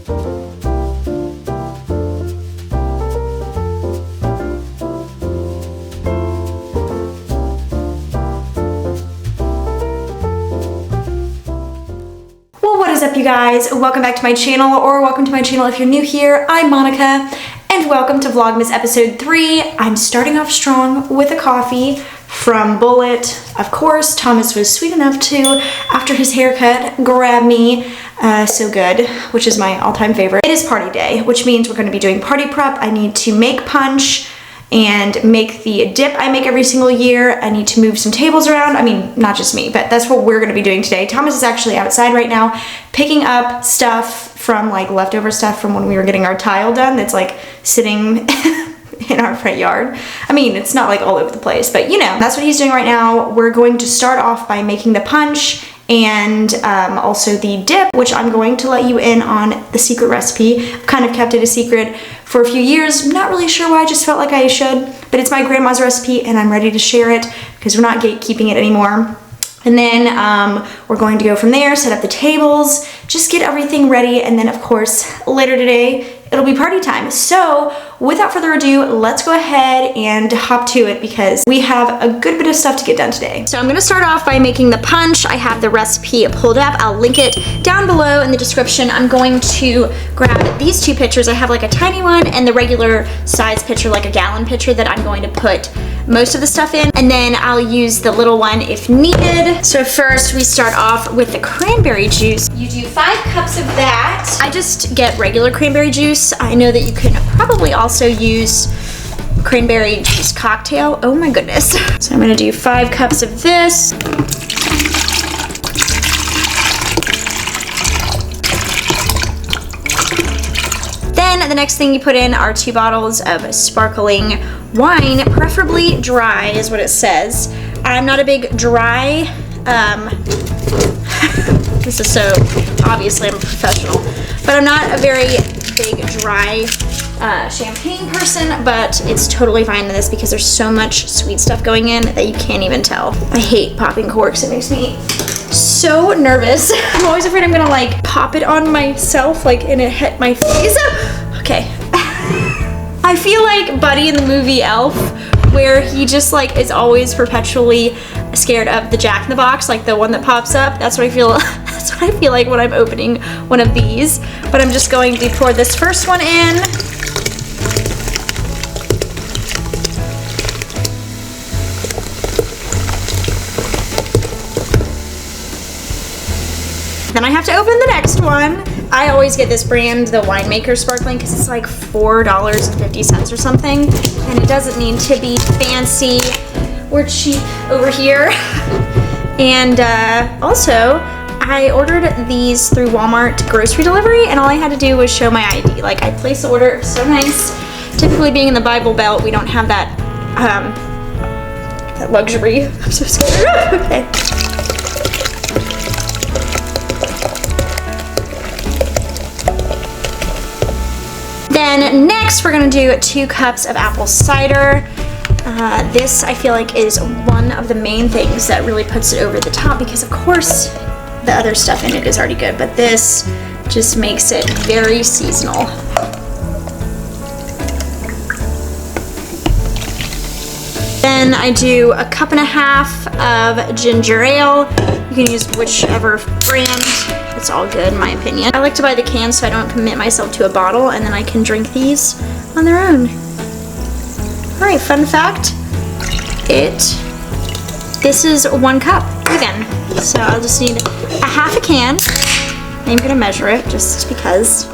What is up, you guys? Welcome back to my channel, or welcome to my channel if you're new here. I'm Monica, and welcome to Vlogmas episode 3. I'm starting off strong with a coffee from Bullet. Of course, Thomas was sweet enough to, after his haircut, grab me So Good, which is my all-time favorite. It is party day, which means we're going to be doing party prep. I need to make punch and make the dip I make every single year. I need to move some tables around. I mean, not just me, but that's what we're gonna be doing today. Thomas is actually outside right now picking up stuff from, like, leftover stuff from when we were getting our tile done that's like sitting in our front yard. I mean, it's not like all over the place, but you know, that's what he's doing right now. We're going to start off by making the punch and also the dip, which I'm going to let you in on the secret recipe. I've kind of kept it a secret for a few years. I'm not really sure why, I just felt like I should, but it's my grandma's recipe and I'm ready to share it because we're not gatekeeping it anymore. And then we're going to go from there, set up the tables, just get everything ready, and then of course, later today, it'll be party time. So without further ado, let's go ahead and hop to it because we have a good bit of stuff to get done today. So I'm gonna start off by making the punch. I have the recipe pulled up. I'll link it down below in the description. I'm going to grab these two pitchers. I have like a tiny one and the regular size pitcher, like a gallon pitcher, that I'm going to put most of the stuff in, and then I'll use the little one if needed. So first we start off with the cranberry juice. You do 5 cups of that. I just get regular cranberry juice. I know that you can probably also use cranberry juice cocktail. Oh my goodness. So I'm gonna do 5 cups of this. Then the next thing you put in are 2 bottles of sparkling wine, preferably dry is what it says. I'm not a big dry, this is so, obviously I'm a professional, but I'm not a very big dry champagne person, but it's totally fine in this because there's so much sweet stuff going in that you can't even tell. I hate popping corks. It makes me so nervous. I'm always afraid I'm gonna like pop it on myself, like, and it hit my face. Okay. I feel like Buddy in the movie Elf, where he just like is always perpetually scared of the Jack in the Box, like the one that pops up. That's what I feel. That's what I feel like when I'm opening one of these. But I'm just going to pour this first one in. Then I have to open the next one. I always get this brand, the Winemaker Sparkling, because it's like $4.50 or something. And it doesn't need to be fancy or cheap over here. And also, I ordered these through Walmart grocery delivery, and all I had to do was show my ID. Like, I placed the order, so nice. Typically being in the Bible Belt, we don't have that, that luxury. I'm so scared. Okay. Then next we're gonna do 2 cups of apple cider. This I feel like is one of the main things that really puts it over the top because of course the other stuff in it is already good, but this just makes it very seasonal. Then I do 1.5 cups of ginger ale. You can use whichever brand. It's all good in my opinion. I like to buy the cans so I don't commit myself to a bottle, and then I can drink these on their own. All right, fun fact, this is 1 cup again. So I'll just need 1/2 can. I'm gonna measure it just because.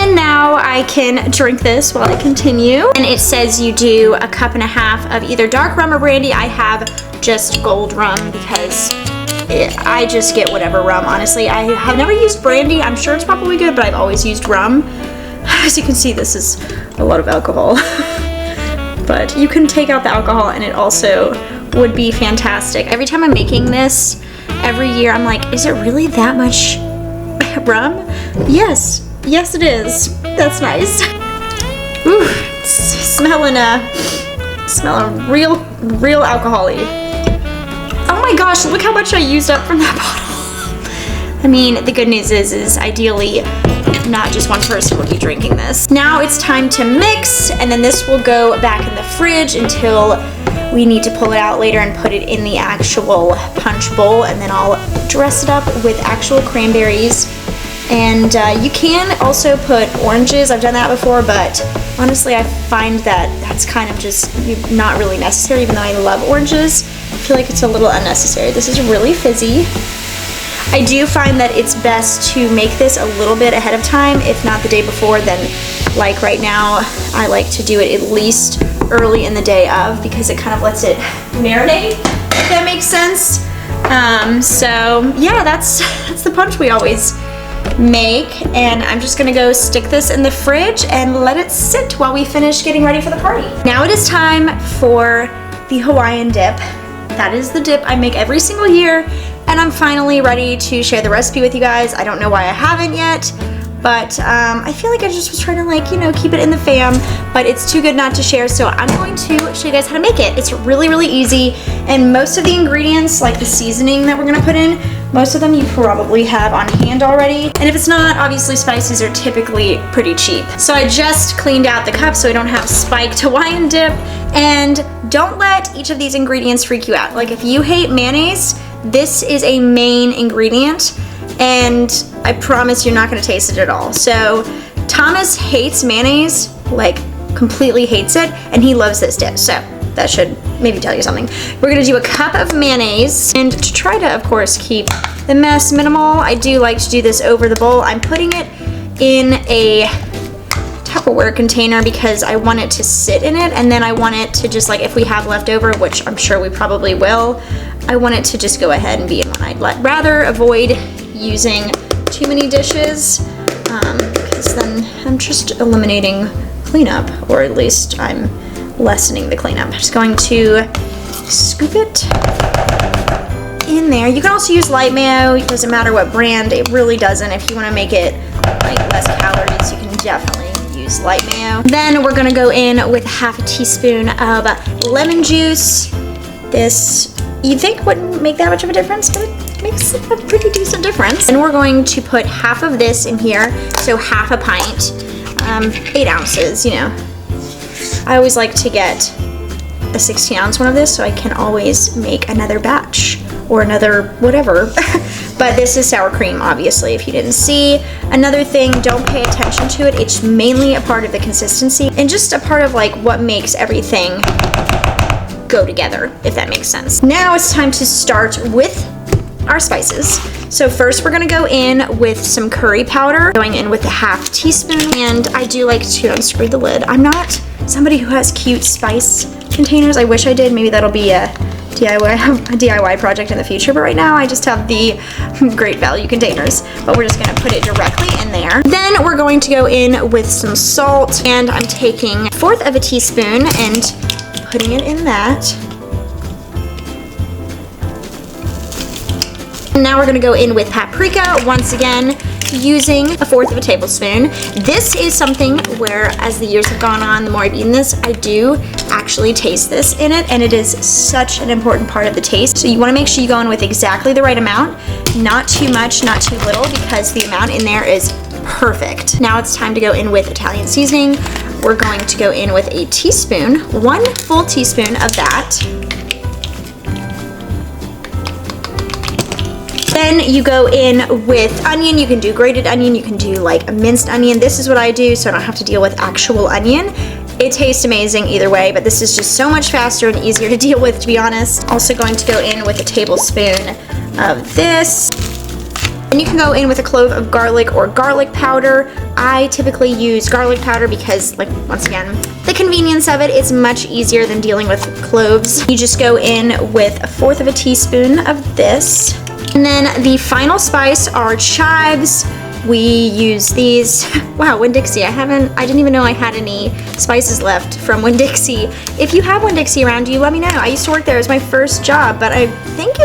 And now I can drink this while I continue. And it says you do 1.5 cups of either dark rum or brandy. I have just gold rum because I just get whatever rum, honestly. I have never used brandy. I'm sure it's probably good, but I've always used rum. As you can see, this is a lot of alcohol. But you can take out the alcohol and it also would be fantastic. Every time I'm making this, every year I'm like, is it really that much rum? Yes. Yes, it is. That's nice. Ooh, smelling real alcohol-y. Oh my my gosh, look how much I used up from that bottle. I mean, the good news is ideally not just one person will be drinking this. Now it's time to mix, and then this will go back in the fridge until we need to pull it out later and put it in the actual punch bowl, and then I'll dress it up with actual cranberries. And you can also put oranges. I've done that before, but honestly I find that that's kind of just not really necessary, even though I love oranges. I feel like it's a little unnecessary. This is really fizzy. I do find that it's best to make this a little bit ahead of time, if not the day before. Then like right now, I like to do it at least early in the day of, because it kind of lets it marinate, if that makes sense. So yeah, that's the punch we always make, and I'm just gonna go stick this in the fridge and let it sit while we finish getting ready for the party. Now it is time for the Hawaiian dip. That is the dip I make every single year, and I'm finally ready to share the recipe with you guys. I don't know why I haven't yet, but I feel like I just was trying to, like, you know, keep it in the fam, but it's too good not to share, so I'm going to show you guys how to make it. It's really, really easy, and most of the ingredients, like the seasoning that we're gonna put in, most of them you probably have on hand already, and if it's not, obviously spices are typically pretty cheap. So I just cleaned out the cup so I don't have spiked Hawaiian dip, and don't let each of these ingredients freak you out. Like, if you hate mayonnaise, this is a main ingredient, and I promise you're not gonna taste it at all. So Thomas hates mayonnaise, like completely hates it, and he loves this dip, so that should maybe tell you something. We're gonna do a cup of mayonnaise, and to try to, of course, keep the mess minimal, I do like to do this over the bowl. I'm putting it in a Tupperware container because I want it to sit in it, and then I want it to just, like, if we have leftover, which I'm sure we probably will, I want it to just go ahead and be in one. I'd rather avoid using too many dishes, because then I'm just eliminating cleanup, or at least I'm lessening the cleanup. I'm just going to scoop it in there. You can also use light mayo. It doesn't matter what brand. It really doesn't. If you want to make it like less calories, you can definitely use light mayo. Then we're gonna go in with half a teaspoon of lemon juice. This, you'd think wouldn't make that much of a difference, but it makes a pretty decent difference. And we're going to put half of this in here, so half a pint, 8 ounces, you know. I always like to get a 16-ounce one of this so I can always make another batch or another whatever. But this is sour cream, obviously, if you didn't see. Another thing, don't pay attention to it. It's mainly a part of the consistency and just a part of, like, what makes everything go together, if that makes sense. Now it's time to start with our spices. So first we're gonna go in with some curry powder, going in with a half teaspoon, and I do like to unscrew the lid. I'm not somebody who has cute spice containers. I wish I did. Maybe that'll be a DIY project in the future, but right now I just have the Great Value containers, but we're just gonna put it directly in there. Then we're going to go in with some salt, and I'm taking 1/4 of a teaspoon and putting it in that. Now we're gonna go in with paprika, once again, using 1/4 of a tablespoon. This is something where, as the years have gone on, the more I've eaten this, I do actually taste this in it, and it is such an important part of the taste. So you wanna make sure you go in with exactly the right amount, not too much, not too little, because the amount in there is perfect. Now it's time to go in with Italian seasoning. We're going to go in with a teaspoon, 1 full teaspoon of that. Then you go in with onion. You can do grated onion, you can do like a minced onion. This is what I do, so I don't have to deal with actual onion. It tastes amazing either way, but this is just so much faster and easier to deal with, to be honest. Also going to go in with a tablespoon of this. And you can go in with a clove of garlic or garlic powder. I typically use garlic powder because, like, once again, the convenience of it is much easier than dealing with cloves. You just go in with 1/4 of a teaspoon of this. And then the final spice are chives. We use these, wow, Winn-Dixie. I didn't even know I had any spices left from Winn-Dixie. If you have Winn-Dixie around you, let me know. I used to work there. It was my first job, but I think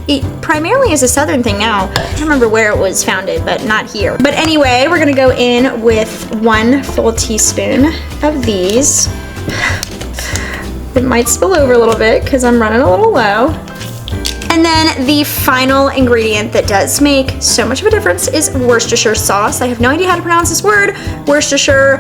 it primarily is a Southern thing now. I don't remember where it was founded, but not here. But anyway, we're gonna go in with 1 full teaspoon of these. It might spill over a little bit because I'm running a little low. And then the final ingredient that does make so much of a difference is Worcestershire sauce. I have no idea how to pronounce this word. Worcestershire.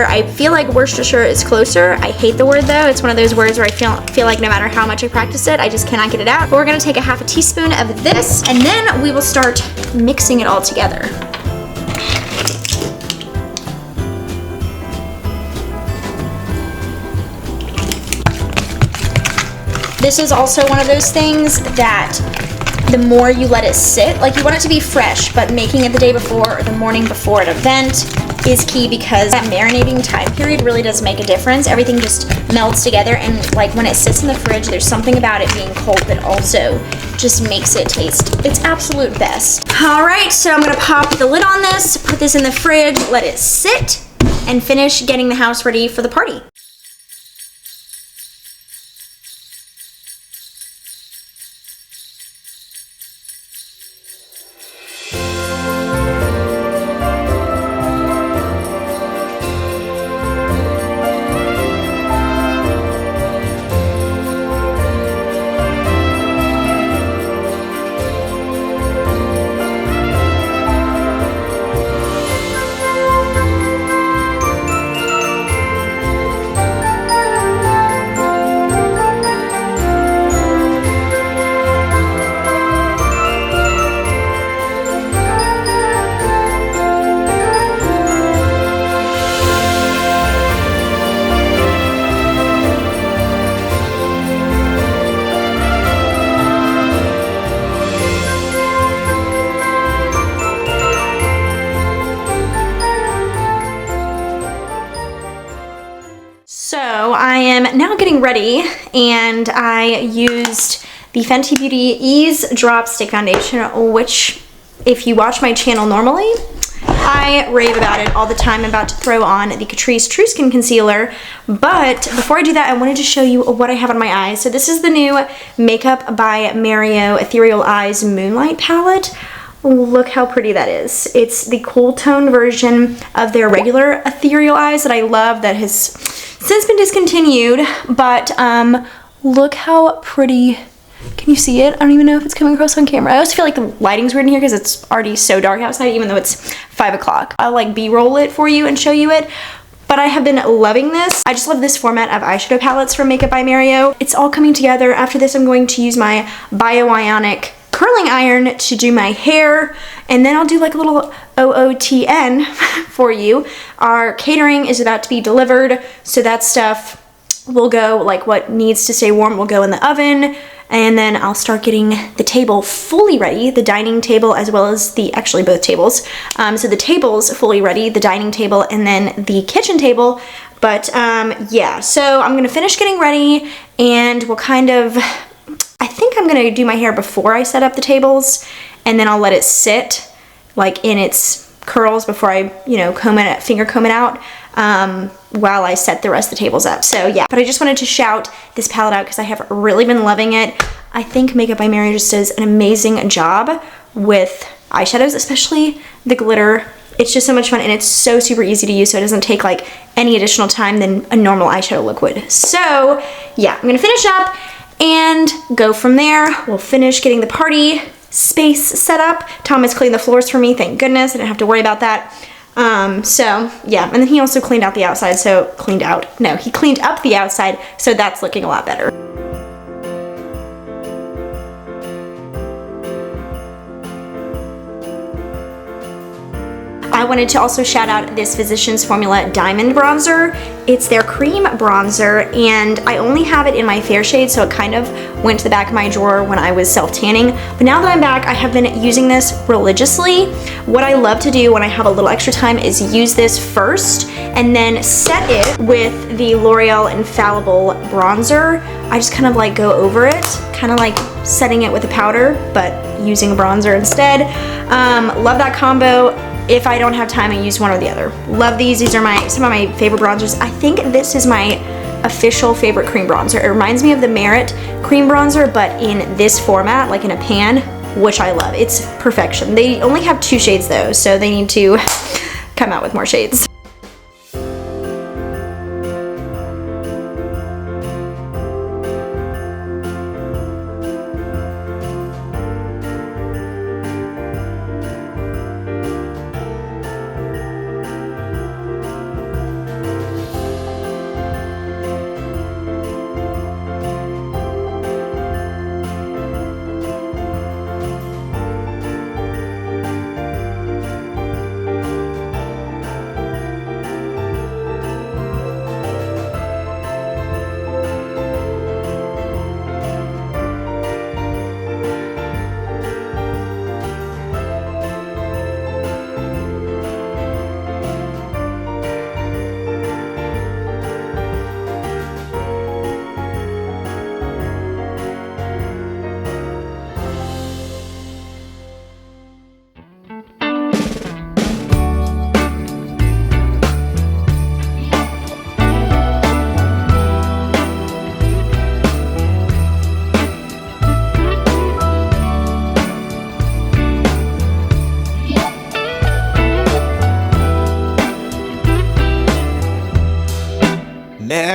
I feel like Worcestershire is closer. I hate the word though. It's one of those words where I feel like no matter how much I practice it, I just cannot get it out. But we're gonna take a half a teaspoon of this, and then we will start mixing it all together. This is also one of those things that the more you let it sit, like you want it to be fresh, but making it the day before or the morning before an event is key, because that marinating time period really does make a difference. Everything just melts together, and like when it sits in the fridge, there's something about it being cold that also just makes it taste its absolute best. All right, so I'm gonna pop the lid on this, put this in the fridge, let it sit, and finish getting the house ready for the party. So I am now getting ready, and I used the Fenty Beauty Ease Drop Stick Foundation, which if you watch my channel normally, I rave about it all the time. I'm about to throw on the Catrice True Skin Concealer, but before I do that, I wanted to show you what I have on my eyes. So this is the new Makeup by Mario Ethereal Eyes Moonlight Palette. Look how pretty that is. It's the cool tone version of their regular ethereal eyes that I love, that has since been discontinued, but look how pretty. Can you see it? I don't even know if it's coming across on camera. I also feel like the lighting's weird in here because it's already so dark outside, even though it's 5 o'clock. I'll like B-roll it for you and show you it. But I have been loving this. I just love this format of eyeshadow palettes from Makeup by Mario. It's all coming together. After this, I'm going to use my Bio-Ionic curling iron to do my hair, and then I'll do like a little OOTN for you. Our catering is about to be delivered, so that stuff will go, like what needs to stay warm will go in the oven, and then I'll start getting the table fully ready, the dining table as well as the, actually both tables. So the table's fully ready, the dining table and then the kitchen table. But yeah, so I'm gonna finish getting ready, and we'll kind of, I think I'm gonna do my hair before I set up the tables, and then I'll let it sit like in its curls before I, you know, finger comb it out while I set the rest of the tables up. So yeah, but I just wanted to shout this palette out because I have really been loving it. I think Makeup by Mario just does an amazing job with eyeshadows, especially the glitter. It's just so much fun, and it's so super easy to use, so it doesn't take like any additional time than a normal eyeshadow liquid. So yeah, I'm gonna finish up and go from there. We'll finish getting the party space set up. Thomas cleaned the floors for me, thank goodness. I didn't have to worry about that. So yeah, and then he also cleaned out the outside, he cleaned up the outside, so that's looking a lot better. I wanted to also shout out this Physicians Formula Diamond Bronzer. It's their cream bronzer, and I only have it in my fair shade, so it kind of went to the back of my drawer when I was self-tanning. But now that I'm back, I have been using this religiously. What I love to do when I have a little extra time is use this first and then set it with the L'Oreal Infallible Bronzer. I just kind of like go over it, kind of like setting it with a powder, but using a bronzer instead. Love that combo. If I don't have time, I use one or the other. Love these. These are some of my favorite bronzers. I think this is my official favorite cream bronzer. It reminds me of the Merit cream bronzer, but in this format, like in a pan, which I love. It's perfection. They only have 2 shades though, so they need to come out with more shades.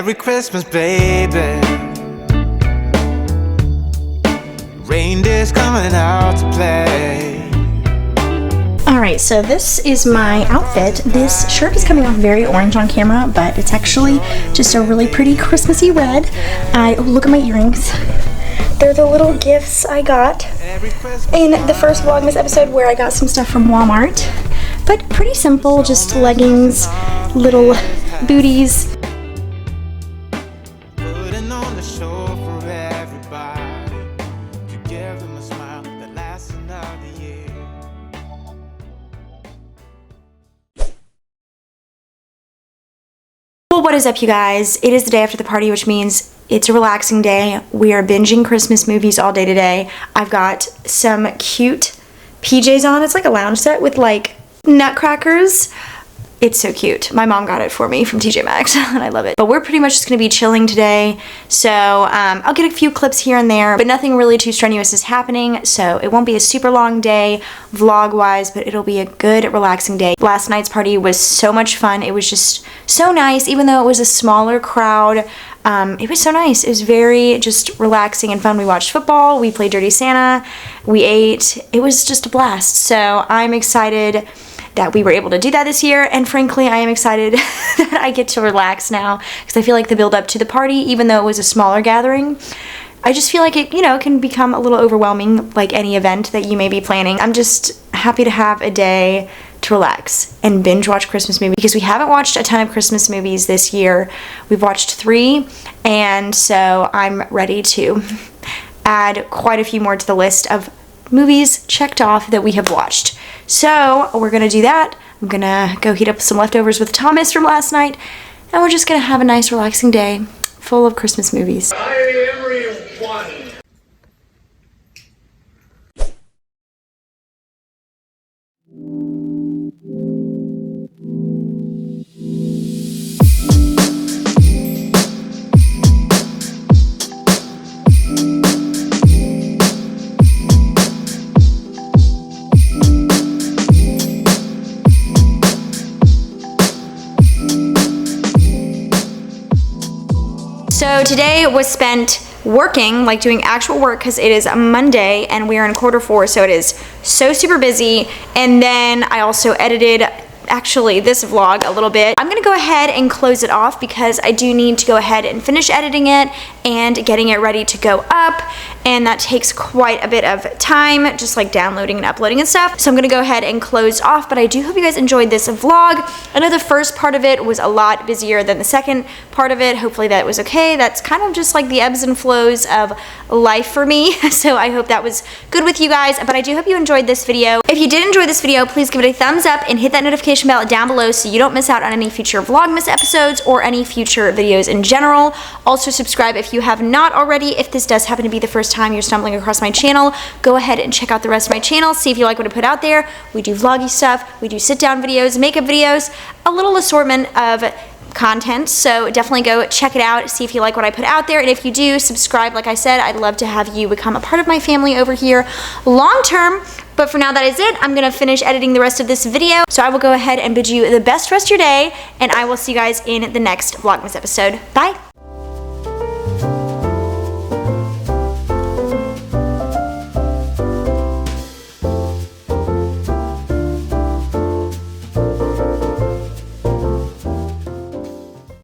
Merry Christmas, baby. Reindeer's coming out to play. Alright, so this is my outfit. This shirt is coming off very orange on camera, but it's actually just a really pretty Christmassy red. Oh, look at my earrings. They're the little gifts I got in the first Vlogmas episode where I got some stuff from Walmart. But pretty simple, just leggings, little booties. Putting on the show for everybody, to give them a smile that lasts another year. Well, what is up, you guys? It is the day after the party, which means it's a relaxing day. We are binging Christmas movies all day today. I've got some cute PJs on. It's like a lounge set with like nutcrackers. It's so cute. My mom got it for me from TJ Maxx and I love it. But we're pretty much just gonna be chilling today. So I'll get a few clips here and there, but nothing really too strenuous is happening. So it won't be a super long day vlog wise, but it'll be a good relaxing day. Last night's party was so much fun. It was just so nice, even though it was a smaller crowd. It was so nice. It was very just relaxing and fun. We watched football, we played Dirty Santa, we ate. It was just a blast. So I'm excited that we were able to do that this year, and frankly I am excited that I get to relax now because I feel like the build up to the party, even though it was a smaller gathering, I just feel like it, you know, can become a little overwhelming like any event that you may be planning. I'm just happy to have a day to relax and binge watch Christmas movies because we haven't watched a ton of Christmas movies this year. We've watched 3, and so I'm ready to add quite a few more to the list of movies checked off that we have watched. So we're gonna do that. I'm gonna go heat up some leftovers with Thomas from last night, and we're just gonna have a nice relaxing day full of Christmas movies. Hi everyone! So today was spent working, like doing actual work, because it is a Monday and we are in Q4, so it is so super busy. And then I also edited actually this vlog a little bit. I'm gonna go ahead and close it off because I do need to go ahead and finish editing it and getting it ready to go up, and that takes quite a bit of time, just like downloading and uploading and stuff. So I'm gonna go ahead and close off, but I do hope you guys enjoyed this vlog. I know the first part of it was a lot busier than the second part of it. Hopefully that was okay. That's kind of just like the ebbs and flows of life for me. So I hope that was good with you guys, but I do hope you enjoyed this video. If you did enjoy this video, please give it a thumbs up and hit that notification bell down below so you don't miss out on any future Vlogmas episodes or any future videos in general. Also subscribe if you have not already. If this does happen to be the first time you're stumbling across my channel, go ahead and check out the rest of my channel, see if you like what I put out there. We do vloggy stuff, we do sit down videos, makeup videos, a little assortment of content, so definitely go check it out, see if you like what I put out there, and if you do, subscribe. Like I said, I'd love to have you become a part of my family over here long term. But for now, that is it. I'm gonna finish editing the rest of this video, so I will go ahead and bid you the best rest of your day, and I will see you guys in the next Vlogmas episode. Bye!